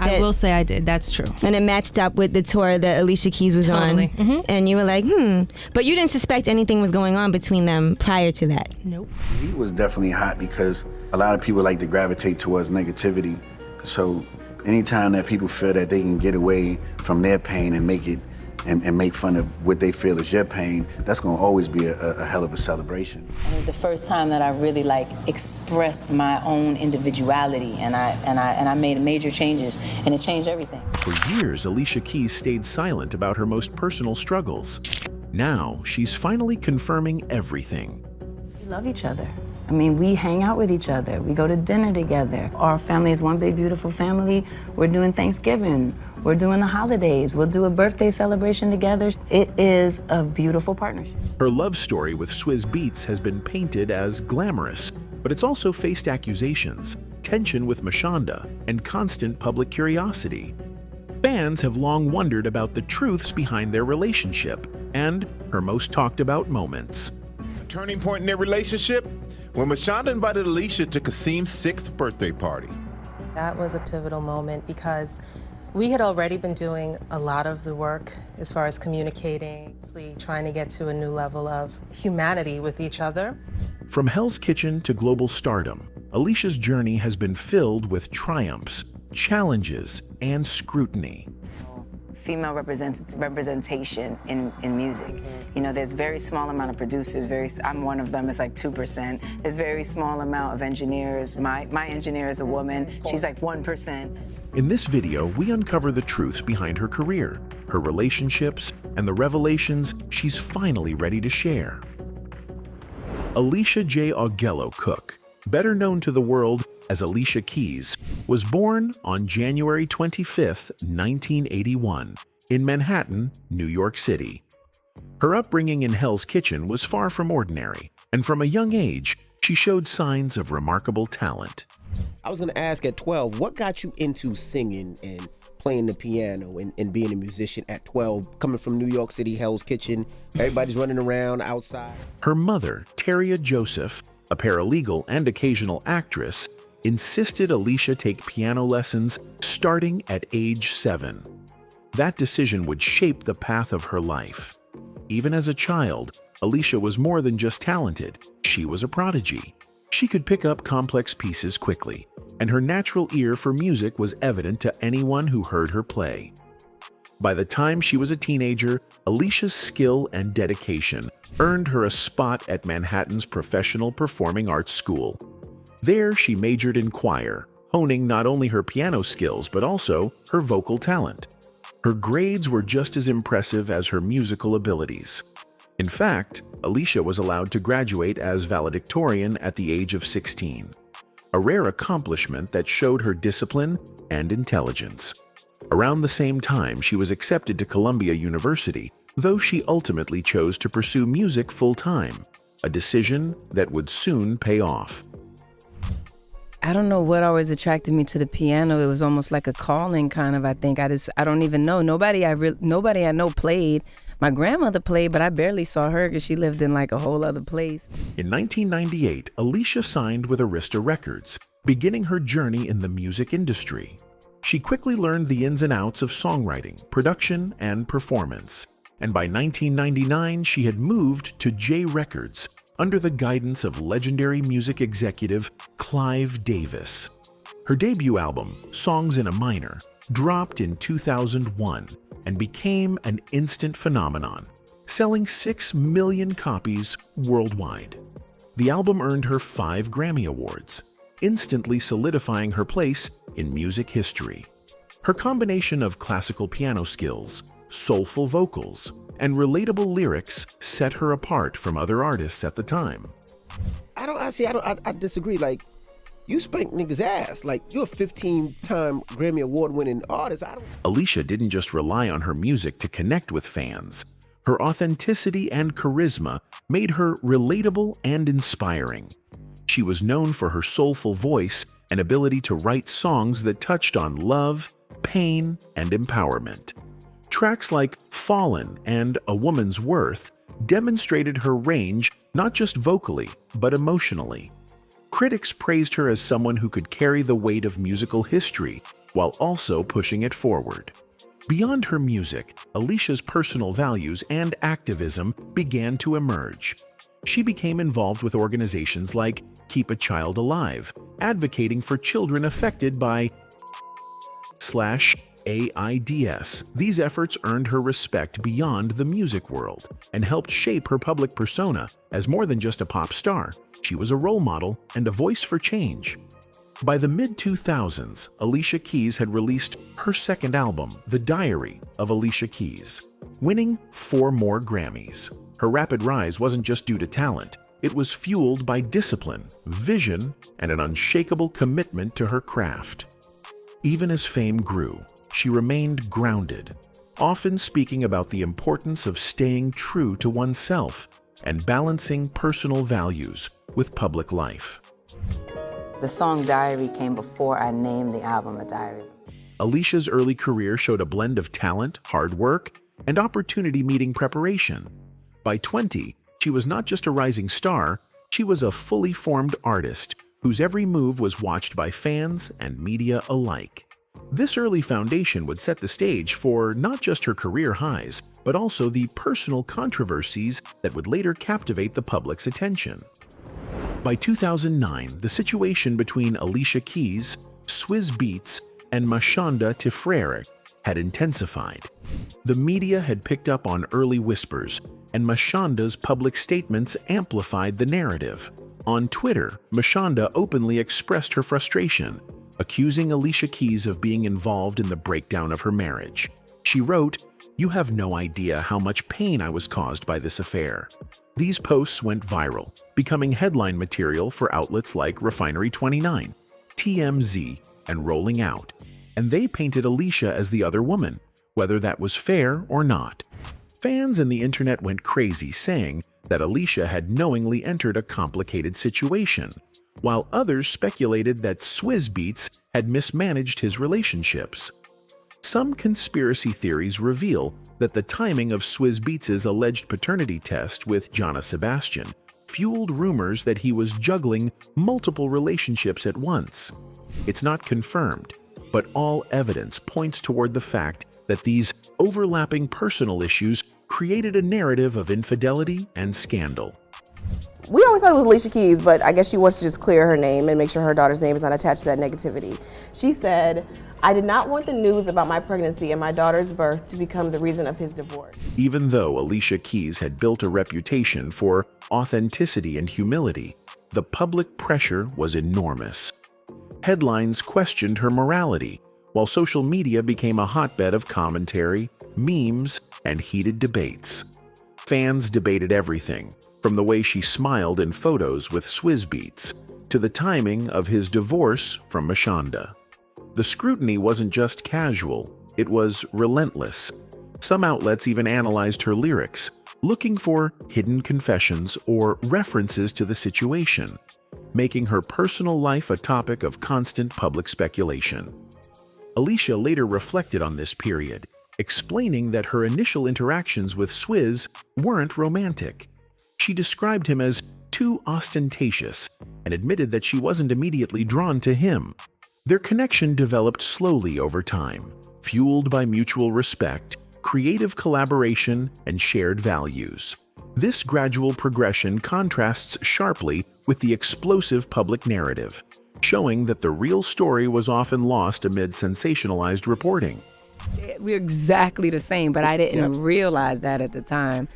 I will say I did. That's true. And it matched up with the tour that Alicia Keys was Totally. on. And you were like, But you didn't suspect anything was going on between them prior to that. Nope. He was definitely hot because a lot of people like to gravitate towards negativity. So anytime that people feel that they can get away from their pain and make it and make fun of what they feel is your pain, that's gonna always be a hell of a celebration. And it was the first time that I really expressed my own individuality, and I made major changes, and it changed everything. For years, Alicia Keys stayed silent about her most personal struggles. Now, she's finally confirming everything. We love each other. I mean, we hang out with each other. We go to dinner together. Our family is one big, beautiful family. We're doing Thanksgiving. We're doing the holidays. We'll do a birthday celebration together. It is a beautiful partnership. Her love story with Swizz Beatz has been painted as glamorous, but it's also faced accusations, tension with Mashonda, and constant public curiosity. Fans have long wondered about the truths behind their relationship and her most talked about moments. A turning point in their relationship? When Mashonda invited Alicia to Kasim's 6th birthday party. That was a pivotal moment because we had already been doing a lot of the work as far as communicating, trying to get to a new level of humanity with each other. From Hell's Kitchen to global stardom, Alicia's journey has been filled with triumphs, challenges, and scrutiny. Female representation in music. You know, there's very small amount of producers, I'm one of them, it's like 2%. There's very small amount of engineers. My engineer is a woman, she's like 1%. In this video, we uncover the truths behind her career, her relationships, and the revelations she's finally ready to share. Alicia J. Augello Cook, better known to the world as Alicia Keys, was born on January 25, 1981, in Manhattan, New York City. Her upbringing in Hell's Kitchen was far from ordinary, and from a young age, she showed signs of remarkable talent. I was going to ask at 12, what got you into singing and playing the piano and being a musician at 12, coming from New York City, Hell's Kitchen, everybody's running around outside? Her mother, Teria Joseph, a paralegal and occasional actress, insisted Alicia take piano lessons starting at age 7. That decision would shape the path of her life. Even as a child, Alicia was more than just talented, she was a prodigy. She could pick up complex pieces quickly, and her natural ear for music was evident to anyone who heard her play. By the time she was a teenager, Alicia's skill and dedication earned her a spot at Manhattan's Professional Performing Arts School. There, she majored in choir, honing not only her piano skills but also her vocal talent. Her grades were just as impressive as her musical abilities. In fact, Alicia was allowed to graduate as valedictorian at the age of 16, a rare accomplishment that showed her discipline and intelligence. Around the same time, she was accepted to Columbia University, though she ultimately chose to pursue music full-time, a decision that would soon pay off. I don't know what always attracted me to the piano. It was almost like a calling kind of, I think. I don't even know. Nobody I know played. My grandmother played, but I barely saw her because she lived in like a whole other place. In 1998, Alicia signed with Arista Records, beginning her journey in the music industry. She quickly learned the ins and outs of songwriting, production, and performance. And by 1999, she had moved to J Records, under the guidance of legendary music executive Clive Davis. Her debut album, Songs in a Minor, dropped in 2001 and became an instant phenomenon, selling 6 million copies worldwide. The album earned her 5 Grammy Awards, instantly solidifying her place in music history. Her combination of classical piano skills, soulful vocals, and relatable lyrics set her apart from other artists at the time. I disagree. Like, you spank niggas' ass. Like, you're a 15-time Grammy Award-winning artist. Alicia didn't just rely on her music to connect with fans. Her authenticity and charisma made her relatable and inspiring. She was known for her soulful voice and ability to write songs that touched on love, pain, and empowerment. Tracks like Fallen and A Woman's Worth demonstrated her range not just vocally, but emotionally. Critics praised her as someone who could carry the weight of musical history while also pushing it forward. Beyond her music, Alicia's personal values and activism began to emerge. She became involved with organizations like Keep a Child Alive, advocating for children affected by AIDS. These efforts earned her respect beyond the music world and helped shape her public persona as more than just a pop star. She was a role model and a voice for change. By the mid-2000s, Alicia Keys had released her second album, The Diary of Alicia Keys, winning 4 more Grammys. Her rapid rise wasn't just due to talent. It was fueled by discipline, vision, and an unshakable commitment to her craft. Even as fame grew, she remained grounded, often speaking about the importance of staying true to oneself and balancing personal values with public life. The song Diary came before I named the album A Diary. Alicia's early career showed a blend of talent, hard work, and opportunity meeting preparation. By 20, she was not just a rising star, she was a fully formed artist whose every move was watched by fans and media alike. This early foundation would set the stage for not just her career highs, but also the personal controversies that would later captivate the public's attention. By 2009, the situation between Alicia Keys, Swizz Beatz, and Mashonda had intensified. The media had picked up on early whispers, and Mashonda's public statements amplified the narrative. On Twitter, Mashonda openly expressed her frustration, accusing Alicia Keys of being involved in the breakdown of her marriage. She wrote, "You have no idea how much pain I was caused by this affair." These posts went viral, becoming headline material for outlets like Refinery29, TMZ, and Rolling Out, and they painted Alicia as the other woman, whether that was fair or not. Fans and the internet went crazy, saying that Alicia had knowingly entered a complicated situation, while others speculated that Swizz Beatz had mismanaged his relationships. Some conspiracy theories reveal that the timing of Swizz Beatz's alleged paternity test with Jonna Sebastian fueled rumors that he was juggling multiple relationships at once. It's not confirmed, but all evidence points toward the fact that these overlapping personal issues created a narrative of infidelity and scandal. We always thought it was Alicia Keys, but I guess she wants to just clear her name and make sure her daughter's name is not attached to that negativity. She said, "I did not want the news about my pregnancy and my daughter's birth to become the reason of his divorce." Even though Alicia Keys had built a reputation for authenticity and humility, the public pressure was enormous. Headlines questioned her morality, while social media became a hotbed of commentary, memes, and heated debates. Fans debated everything, from the way she smiled in photos with Swizz Beatz to the timing of his divorce from Mashonda. The scrutiny wasn't just casual, it was relentless. Some outlets even analyzed her lyrics, looking for hidden confessions or references to the situation, making her personal life a topic of constant public speculation. Alicia later reflected on this period, explaining that her initial interactions with Swizz weren't romantic. She described him as too ostentatious and admitted that she wasn't immediately drawn to him. Their connection developed slowly over time, fueled by mutual respect, creative collaboration, and shared values. This gradual progression contrasts sharply with the explosive public narrative, showing that the real story was often lost amid sensationalized reporting. We're exactly the same, but I didn't realize that at the time.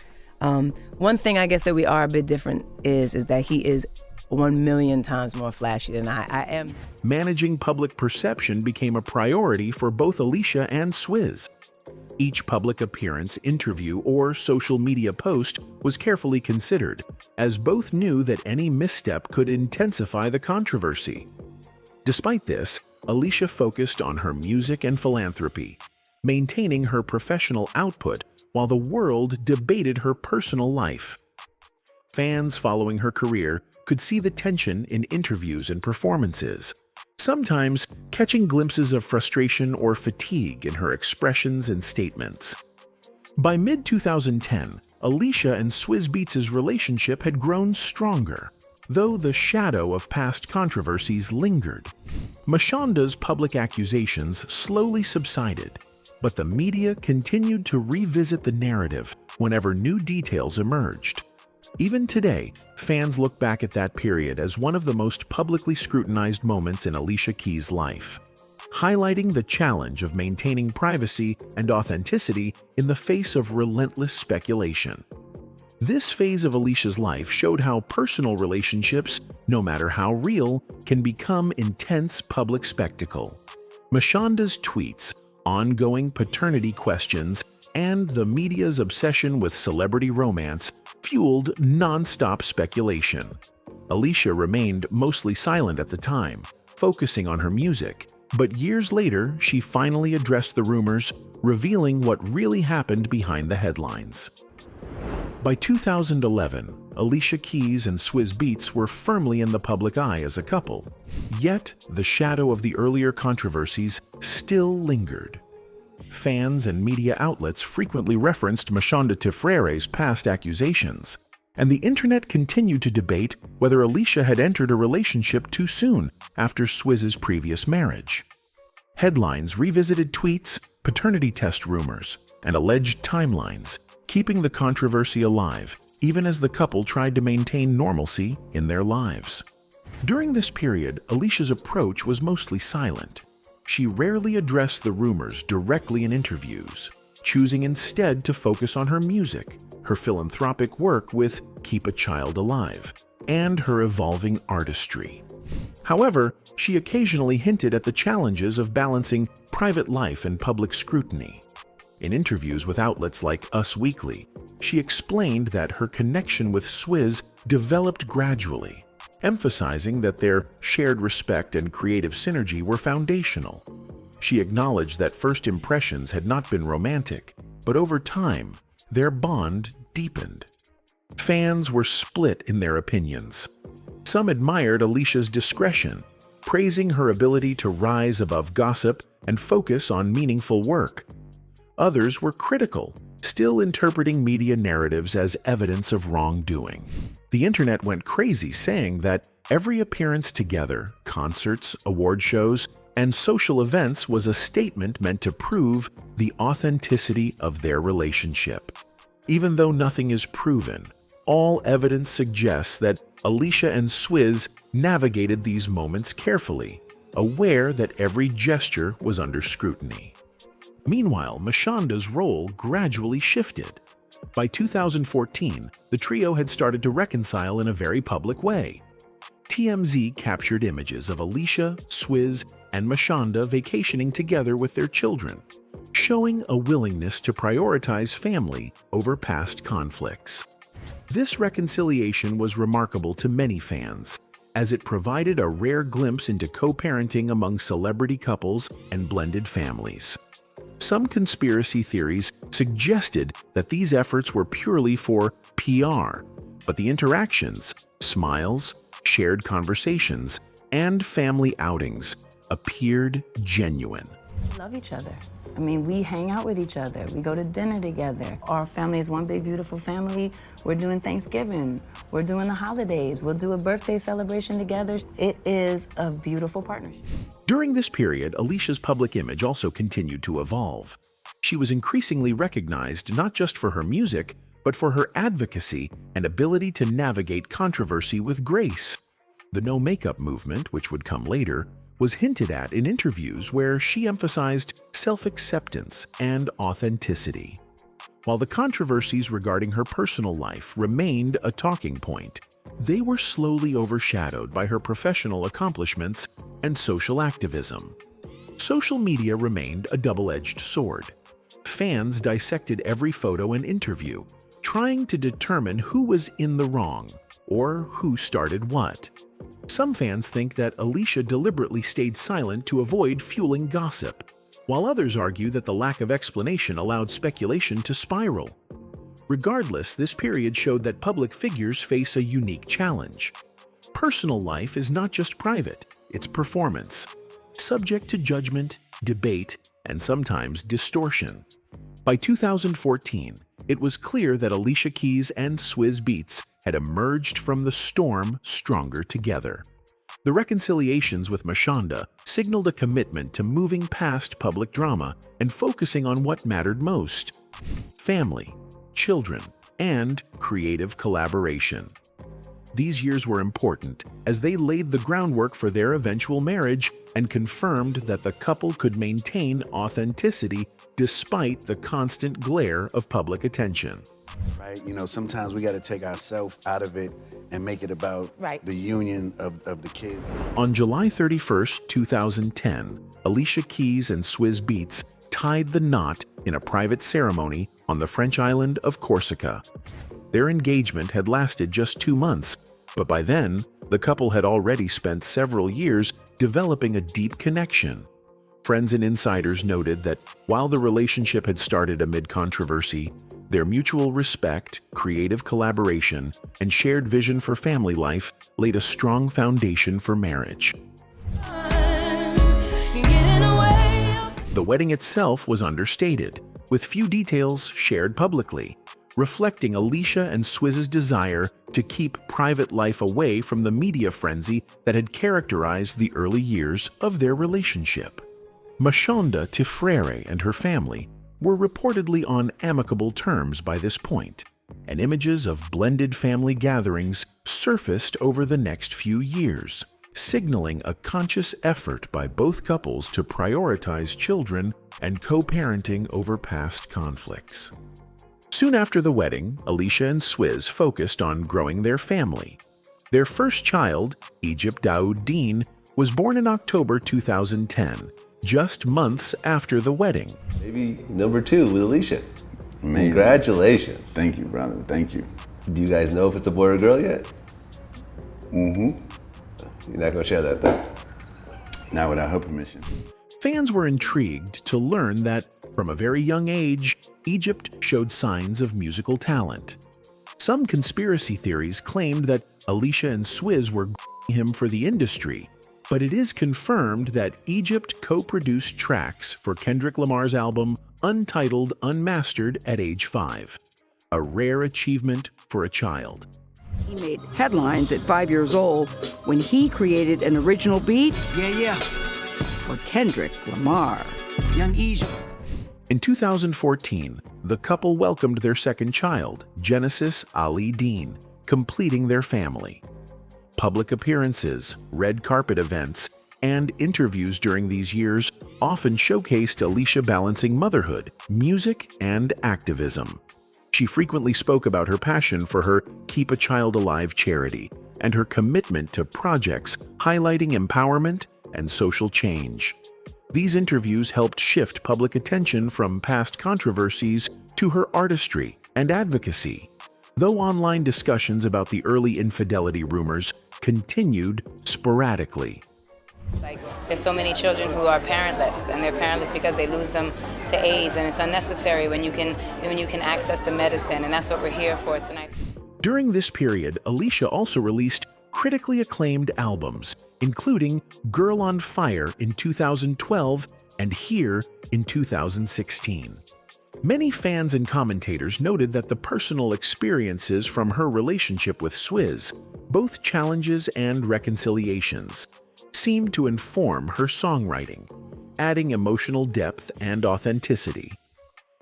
One thing I guess that we are a bit different is that he is 1,000,000 times more flashy than I am. Managing public perception became a priority for both Alicia and Swizz. Each public appearance, interview, or social media post was carefully considered, as both knew that any misstep could intensify the controversy. Despite this, Alicia focused on her music and philanthropy, maintaining her professional output while the world debated her personal life. Fans following her career could see the tension in interviews and performances, sometimes catching glimpses of frustration or fatigue in her expressions and statements. By mid-2010, Alicia and Swizz Beatz's relationship had grown stronger. though the shadow of past controversies lingered. Mashonda's public accusations slowly subsided, but the media continued to revisit the narrative whenever new details emerged. Even today, fans look back at that period as one of the most publicly scrutinized moments in Alicia Keys' life, highlighting the challenge of maintaining privacy and authenticity in the face of relentless speculation. This phase of Alicia's life showed how personal relationships, no matter how real, can become intense public spectacle. Mashonda's tweets, ongoing paternity questions, and the media's obsession with celebrity romance fueled non-stop speculation. Alicia remained mostly silent at the time, focusing on her music, but years later, she finally addressed the rumors, revealing what really happened behind the headlines. By 2011, Alicia Keys and Swizz Beatz were firmly in the public eye as a couple. Yet, the shadow of the earlier controversies still lingered. Fans and media outlets frequently referenced Mashonda Tifrere's past accusations, and the internet continued to debate whether Alicia had entered a relationship too soon after Swizz's previous marriage. Headlines revisited tweets, paternity test rumors, and alleged timelines, keeping the controversy alive even as the couple tried to maintain normalcy in their lives. During this period, Alicia's approach was mostly silent. She rarely addressed the rumors directly in interviews, choosing instead to focus on her music, her philanthropic work with Keep a Child Alive, and her evolving artistry. However, she occasionally hinted at the challenges of balancing private life and public scrutiny. In interviews with outlets like Us Weekly, she explained that her connection with Swizz developed gradually, emphasizing that their shared respect and creative synergy were foundational. She acknowledged that first impressions had not been romantic, but over time, their bond deepened. Fans were split in their opinions. Some admired Alicia's discretion, praising her ability to rise above gossip and focus on meaningful work. Others were critical, still interpreting media narratives as evidence of wrongdoing. The internet went crazy, saying that every appearance together, concerts, award shows, and social events was a statement meant to prove the authenticity of their relationship. Even though nothing is proven, all evidence suggests that Alicia and Swizz navigated these moments carefully, aware that every gesture was under scrutiny. Meanwhile, Mashonda's role gradually shifted. By 2014, the trio had started to reconcile in a very public way. TMZ captured images of Alicia, Swizz, and Mashonda vacationing together with their children, showing a willingness to prioritize family over past conflicts. This reconciliation was remarkable to many fans, as it provided a rare glimpse into co-parenting among celebrity couples and blended families. Some conspiracy theories suggested that these efforts were purely for PR, but the interactions, smiles, shared conversations, and family outings appeared genuine. We love each other. I mean, we hang out with each other. We go to dinner together. Our family is one big, beautiful family. We're doing Thanksgiving. We're doing the holidays. We'll do a birthday celebration together. It is a beautiful partnership. During this period, Alicia's public image also continued to evolve. She was increasingly recognized not just for her music, but for her advocacy and ability to navigate controversy with grace. The no makeup movement, which would come later, was hinted at in interviews where she emphasized self-acceptance and authenticity. While the controversies regarding her personal life remained a talking point, they were slowly overshadowed by her professional accomplishments and social activism. Social media remained a double-edged sword. Fans dissected every photo and interview, trying to determine who was in the wrong or who started what. Some fans think that Alicia deliberately stayed silent to avoid fueling gossip, while others argue that the lack of explanation allowed speculation to spiral. Regardless, this period showed that public figures face a unique challenge. Personal life is not just private, it's performance, subject to judgment, debate, and sometimes distortion. By 2014, it was clear that Alicia Keys and Swizz Beatz had emerged from the storm stronger together. The reconciliations with Mashonda signaled a commitment to moving past public drama and focusing on what mattered most: family, children, and creative collaboration. These years were important as they laid the groundwork for their eventual marriage and confirmed that the couple could maintain authenticity despite the constant glare of public attention. Right? You know, sometimes we got to take ourselves out of it and make it about the union of the kids. On July 31st, 2010, Alicia Keys and Swizz Beatz tied the knot in a private ceremony on the French island of Corsica. Their engagement had lasted just 2 months, but by then, the couple had already spent several years developing a deep connection. Friends and insiders noted that while the relationship had started amid controversy, their mutual respect, creative collaboration, and shared vision for family life laid a strong foundation for marriage. The wedding itself was understated, with few details shared publicly, reflecting Alicia and Swizz's desire to keep private life away from the media frenzy that had characterized the early years of their relationship. Mashonda Tifrere and her family were reportedly on amicable terms by this point, and images of blended family gatherings surfaced over the next few years, signaling a conscious effort by both couples to prioritize children and co-parenting over past conflicts. Soon after the wedding, Alicia and Swizz focused on growing their family. Their first child, Egypt Daoud Dean, was born in October 2010, just months after the wedding. Maybe number 2 with Alicia. Amazing. Congratulations. Thank you, brother. Thank you. Do you guys know if it's a boy or girl yet? Mm-hmm. You're not gonna share that though? Not without her permission. Fans were intrigued to learn that, from a very young age, Egypt showed signs of musical talent. Some conspiracy theories claimed that Alicia and Swizz were him for the industry, but it is confirmed that Egypt co-produced tracks for Kendrick Lamar's album Untitled Unmastered at age 5, a rare achievement for a child. He made headlines at 5 years old when he created an original beat for Kendrick Lamar. Young Egypt. In 2014, the couple welcomed their second child, Genesis Ali Dean, completing their family. Public appearances, red carpet events, and interviews during these years often showcased Alicia balancing motherhood, music, and activism. She frequently spoke about her passion for her Keep a Child Alive charity and her commitment to projects highlighting empowerment and social change. These interviews helped shift public attention from past controversies to her artistry and advocacy, though online discussions about the early infidelity rumors continued sporadically. There's so many children who are parentless, and they're parentless because they lose them to AIDS, and it's unnecessary when you can access the medicine, and that's what we're here for tonight. During this period, Alicia also released critically acclaimed albums, including Girl on Fire in 2012 and Here in 2016. Many fans and commentators noted that the personal experiences from her relationship with Swizz, both challenges and reconciliations, seemed to inform her songwriting, adding emotional depth and authenticity.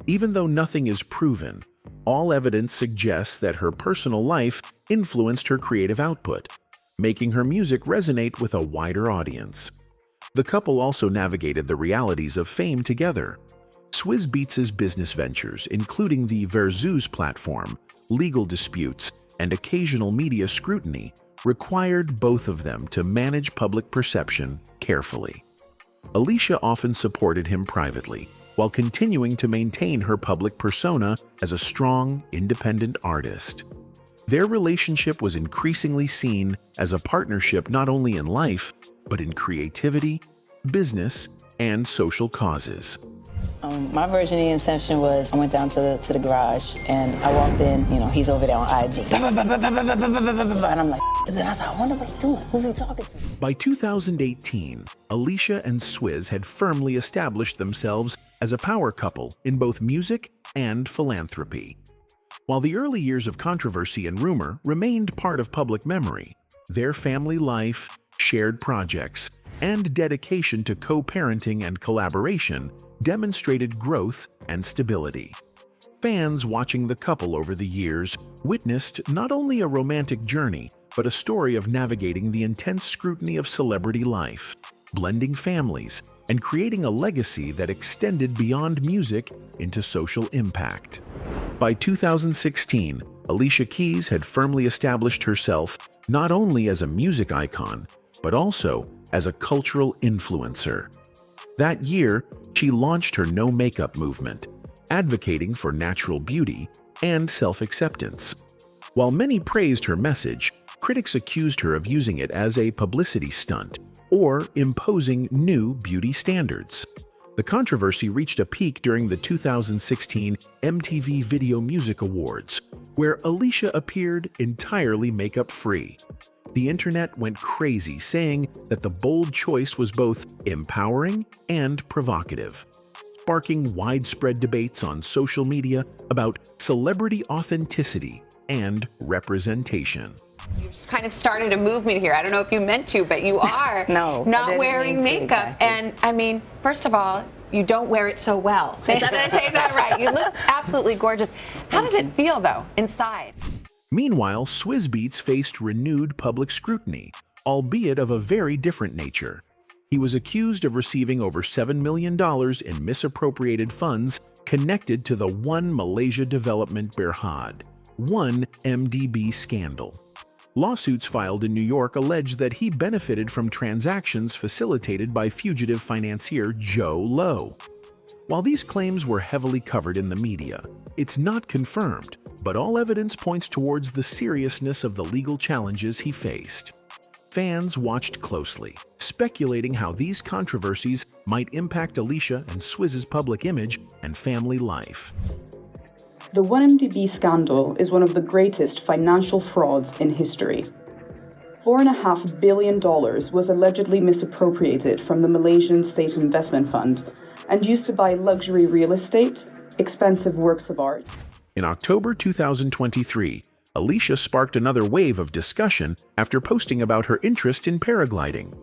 Even though nothing is proven, all evidence suggests that her personal life influenced her creative output, making her music resonate with a wider audience. The couple also navigated the realities of fame together. Swizz Beatz' business ventures, including the Verzeus platform, legal disputes, and occasional media scrutiny, required both of them to manage public perception carefully. Alicia often supported him privately, while continuing to maintain her public persona as a strong, independent artist. Their relationship was increasingly seen as a partnership not only in life, but in creativity, business, and social causes. My version of the inception was I went down to the garage and I walked in, he's over there on IG. And I'm like, and then I thought, I wonder what he's doing. Who's he talking to? By 2018, Alicia and Swizz had firmly established themselves as a power couple in both music and philanthropy. While the early years of controversy and rumor remained part of public memory, their family life, shared projects, and dedication to co-parenting and collaboration demonstrated growth and stability. Fans watching the couple over the years witnessed not only a romantic journey, but a story of navigating the intense scrutiny of celebrity life, blending families, and creating a legacy that extended beyond music into social impact. By 2016, Alicia Keys had firmly established herself not only as a music icon, but also as a cultural influencer. That year, she launched her no makeup movement, advocating for natural beauty and self-acceptance. While many praised her message, critics accused her of using it as a publicity stunt or imposing new beauty standards. The controversy reached a peak during the 2016 MTV Video Music Awards, where Alicia appeared entirely makeup-free. The internet went crazy, saying that the bold choice was both empowering and provocative, sparking widespread debates on social media about celebrity authenticity and representation. You just kind of started a movement here. I don't know if you meant to, but you are No, I not didn't wearing mean to, makeup. exactly. And I mean, first of all, you don't wear it so well. Did I say that right? You look absolutely gorgeous. How does it feel, though, inside? Meanwhile, Swizz Beatz faced renewed public scrutiny, albeit of a very different nature. He was accused of receiving over $7 million in misappropriated funds connected to the One Malaysia Development Berhad, One MDB scandal. Lawsuits filed in New York allege that he benefited from transactions facilitated by fugitive financier Joe Low. While these claims were heavily covered in the media, it's not confirmed, but all evidence points towards the seriousness of the legal challenges he faced. Fans watched closely, speculating how these controversies might impact Alicia and Swizz's public image and family life. The 1MDB scandal is one of the greatest financial frauds in history. $4.5 billion was allegedly misappropriated from the Malaysian State Investment Fund and used to buy luxury real estate, expensive works of art. In October 2023, Alicia sparked another wave of discussion after posting about her interest in paragliding.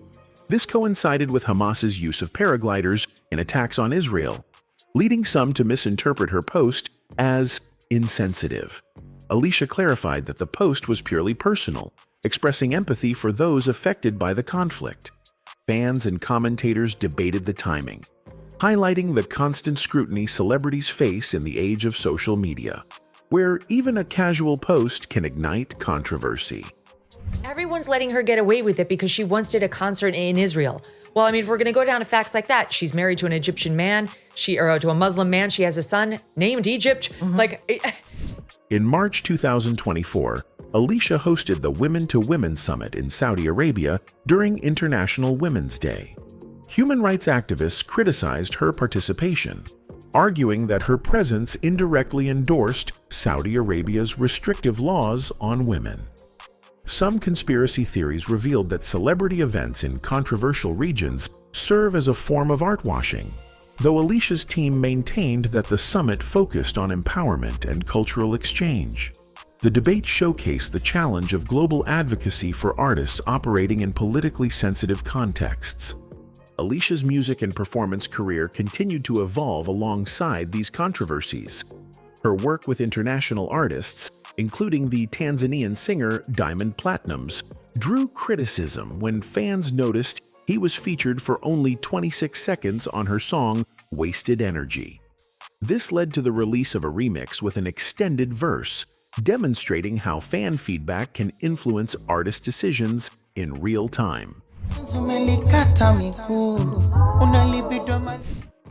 This coincided with Hamas's use of paragliders in attacks on Israel, leading some to misinterpret her post as insensitive. Alicia clarified that the post was purely personal, expressing empathy for those affected by the conflict. Fans and commentators debated the timing, highlighting the constant scrutiny celebrities face in the age of social media, where even a casual post can ignite controversy. Everyone's letting her get away with it because she once did a concert in Israel. Well, I mean, if we're going to go down to facts like that, she's married to an Egyptian man, to a Muslim man, she has a son named Egypt. In March 2024, Alicia hosted the Women to Women Summit in Saudi Arabia during International Women's Day. Human rights activists criticized her participation, arguing that her presence indirectly endorsed Saudi Arabia's restrictive laws on women. Some conspiracy theories revealed that celebrity events in controversial regions serve as a form of art washing, though Alicia's team maintained that the summit focused on empowerment and cultural exchange. The debate showcased the challenge of global advocacy for artists operating in politically sensitive contexts. Alicia's music and performance career continued to evolve alongside these controversies. Her work with international artists, including the Tanzanian singer Diamond Platnumz, drew criticism when fans noticed he was featured for only 26 seconds on her song Wasted Energy. This led to the release of a remix with an extended verse, demonstrating how fan feedback can influence artist decisions in real time.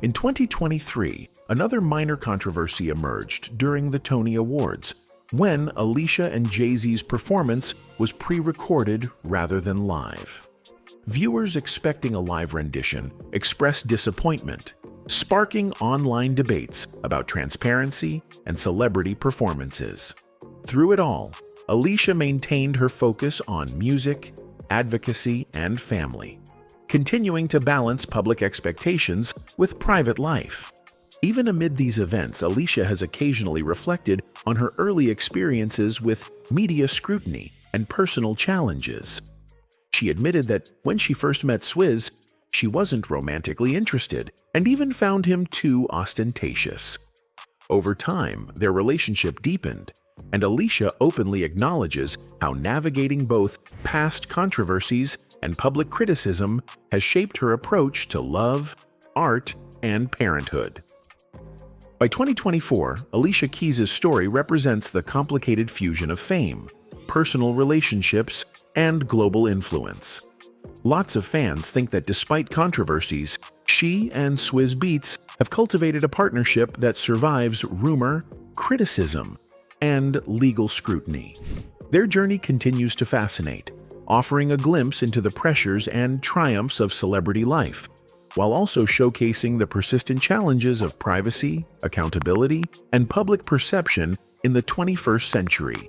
In 2023, another minor controversy emerged during the Tony Awards, when Alicia and Jay-Z's performance was pre-recorded rather than live. Viewers expecting a live rendition expressed disappointment, sparking online debates about transparency and celebrity performances. Through it all, Alicia maintained her focus on music, advocacy, and family, continuing to balance public expectations with private life. Even amid these events, Alicia has occasionally reflected on her early experiences with media scrutiny and personal challenges. She admitted that when she first met Swizz, she wasn't romantically interested and even found him too ostentatious. Over time, their relationship deepened, and Alicia openly acknowledges how navigating both past controversies and public criticism has shaped her approach to love, art, and parenthood. By 2024, Alicia Keys' story represents the complicated fusion of fame, personal relationships, and global influence. Lots of fans think that despite controversies, she and Swizz Beatz have cultivated a partnership that survives rumor, criticism, and legal scrutiny. Their journey continues to fascinate, offering a glimpse into the pressures and triumphs of celebrity life, while also showcasing the persistent challenges of privacy, accountability, and public perception in the 21st century.